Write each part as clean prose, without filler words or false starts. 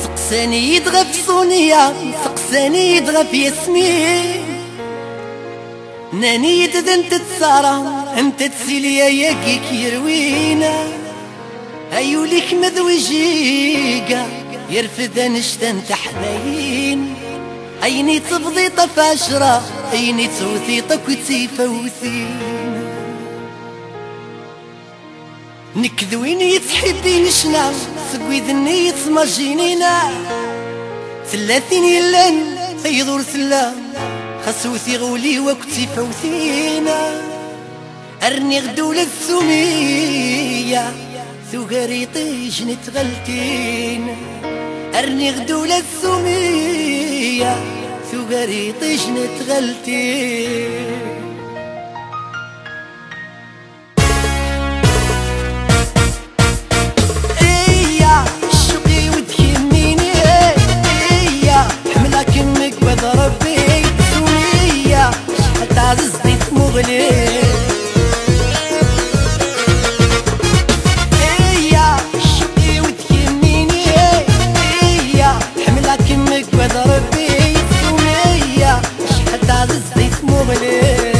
سقساني يدغى في صونيا، سقساني يدغى في ياسمين، ناني يدد تسارة انت تسيليا ياكيك يروينا، ايوليك مذوجيقا يرفد نشتن تحذين، عيني تفضي طفاشرة عيني توثي طكوتي فوثين، نكذوين يتحبين شنا سقوي ذني يتمجينينا، 30 يلان يدور سلام خسوثي غولي وكتي فوثينا، ارني غدو للسمية ثقريطي جنت غلتين، ارني غدو للسمية ثقريطي جنت غلتين. ايا شوقي وتهميني ايا حملة كمك وضرب بيك سمية شحال تعزز ضيف مغلي، وضرب بيت سمية شحال تعزز ضيف مغلي.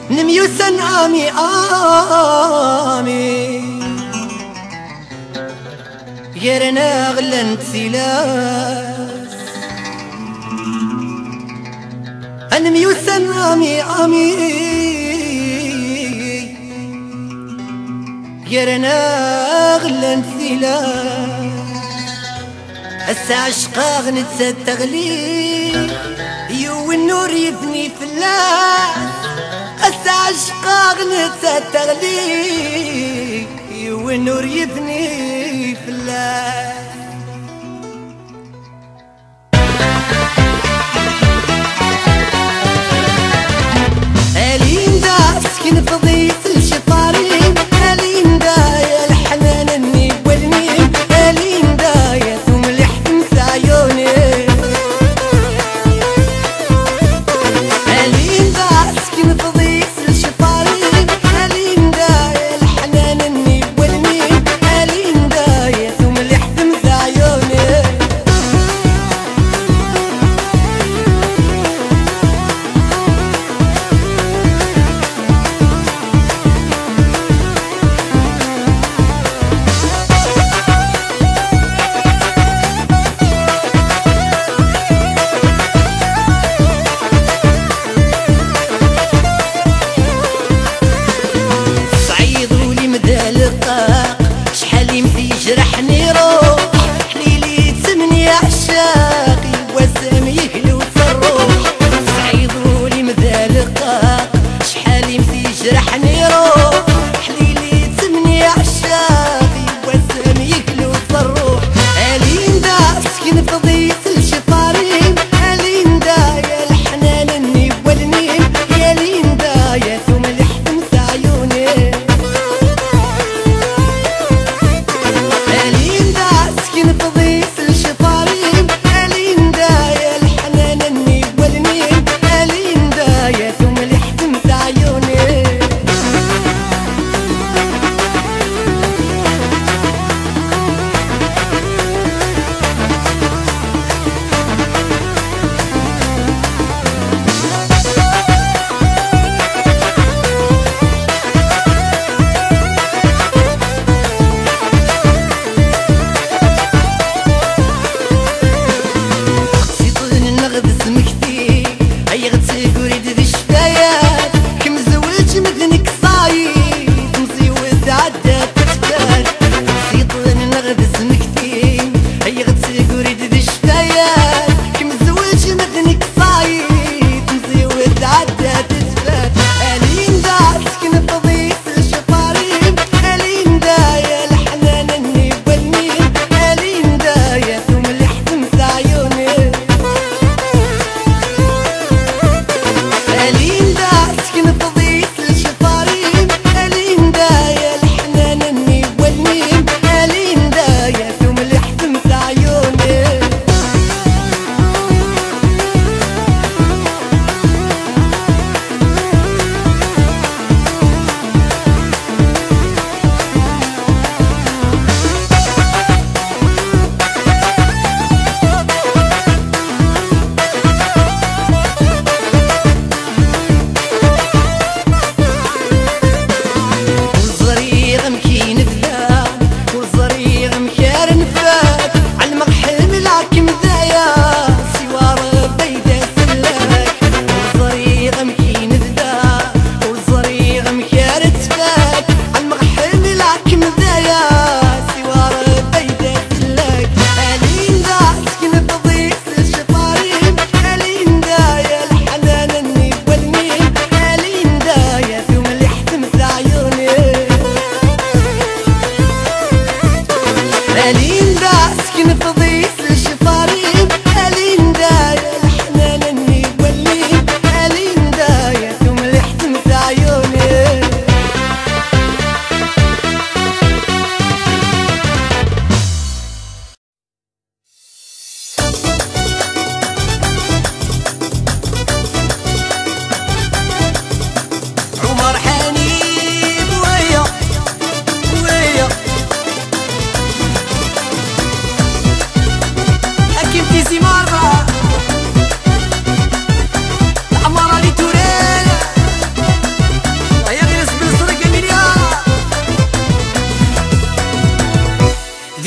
نميوسن آمي غيرنا غلن تسيلاس نميوسن آمي غيرنا غلن تسيلاس السعشقا غنت تغلي يو النور يبني فلاس السعشقا غنت تغلي يو النور يبني فلاس اليندا سكن فضيت الشطارين اليندا يا الحنان اني والمين اليندا يا ثم لحم عيوني اليندا سكن فضيت الشطارين اليندا يا الحنان اني والمين اليندا يا ثم لحم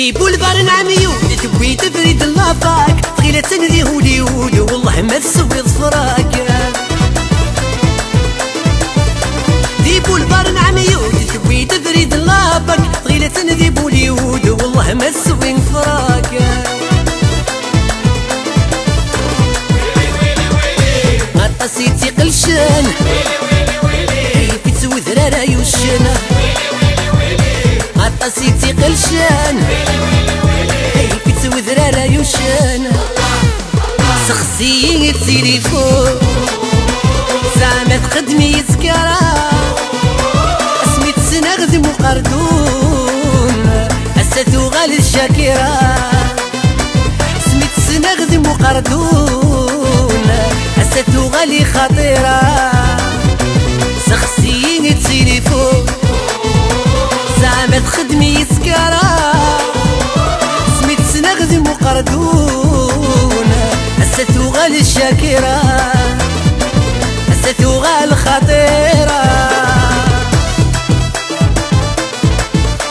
في بولفار نعميود تبوي تفريد اللافاك تغيلة تنذي هوليود والله ما تسوي ظفراك. في بولفار نعميود تبوي تفريد اللافاك تغيلة تنذي بوليود والله ما تسوي ظفراك. غطاسيتي قلشان في تسوي ذرارة يوشنا غطاسيتي قلشان في تسوي ذرارة يوشنا سخسي التليفون زعما تخدمي يسكرا اسمي تسنغذ مقردون اساتو غالي الشاكرة اسمي تسنغذ مقردون اساتو غالي خطيرة سخسي التليفون زعما تخدمي يسكرا سميت سنغذي مقردون اساتو غالي الشاكرة اساتو غالي خطيرة.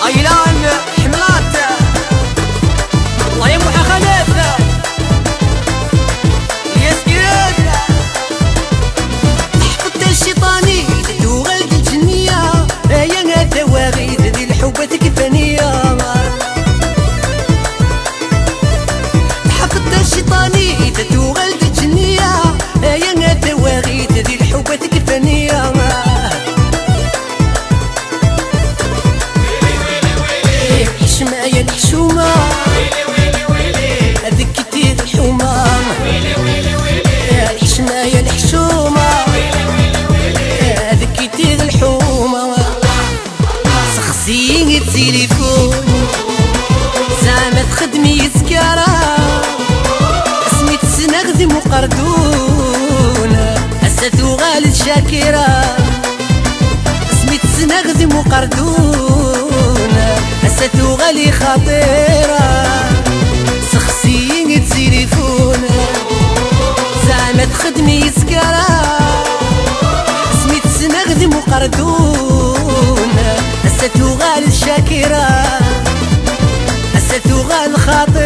ايلان حملات الله يمحى خلافة يسكرات حفظت الشيطاني تدو غلد الجنية يا تواغيد ذي الحبة كفانية حفظت الشيطاني تدو غلد الجنية يا تواغيد ذي الحبة كفانية حشمة يا الحشومة هذيك كتير الحومة الحشمة يا الحشومة هذيك كتير الحومة سخسي التليفون زعما تخدمي يسكرا اسمي تسنغذي مقردون اساتو غالي الشاكرة اسمي تسنغذي مقردون اساتو غالي خطيرة سخسي التليفون زعما تخدمي يسكرا اسمي تسنغذي مقردون اساتو غالي الشاكرة اساتو غالي خطيرة.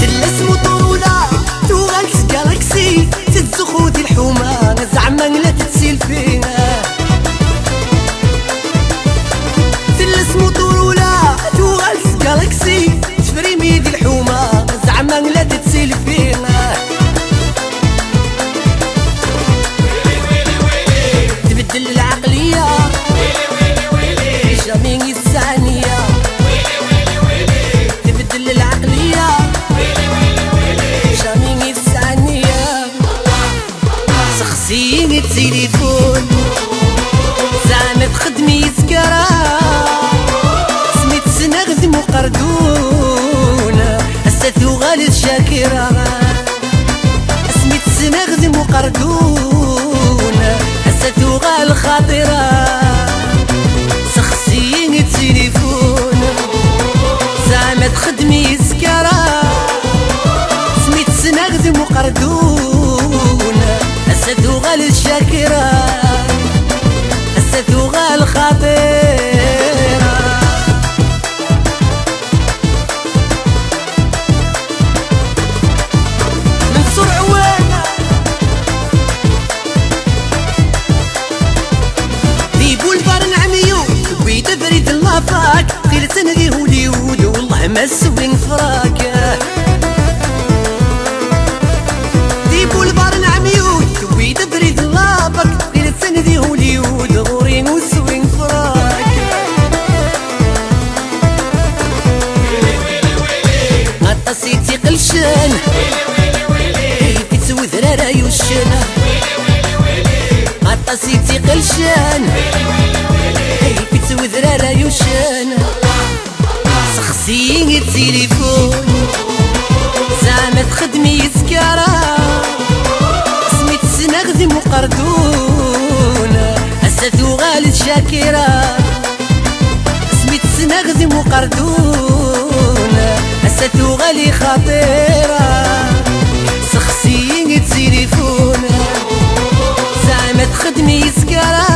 تلس موطورولا توغالس جالاكسي تتزخو دي الحومة زعما لا تتسيل فينا تلس موطورولا توغالس جالاكسي تفريمي دي الحومة زعما لا تتسيل فينا تبدل العقلية جامين الثانية تبدل العقلية جامين الثانية سخسي التليفون زعما تخدمي يسكرا سميت سنغذي مقردون اساتو غالي الشاكرة سميت سنغذي مقردون اساتو غالي خطيرة سخسي التليفون زعما تخدمي يسكرا سميت سنغذي مقردون اساتو غالي الشاكرة اساتو غالي خطيرة. منصور عوانة في بولفار نعميود تبوي تفريد اللافاك قيل تنذي هوليود والله ما تسوي نفراك. في بولفار نعميود تبوي تفريد اللافاك قيل تنذي هوليود غورين وسوي نفراك. غطاسيتي قلشان في تسوي ذرارة يوشنا غطاسيتي قلشان في تسوي ذرارة يوشنا سخسي التليفون زعما تخدمي يسكرا سميت سنغذي مقردون اساتو غالي الشاكرة سميت سنغذي مقردون ستو غالي خطيرة سخسيني تليفونا زعما تخدمي سكرة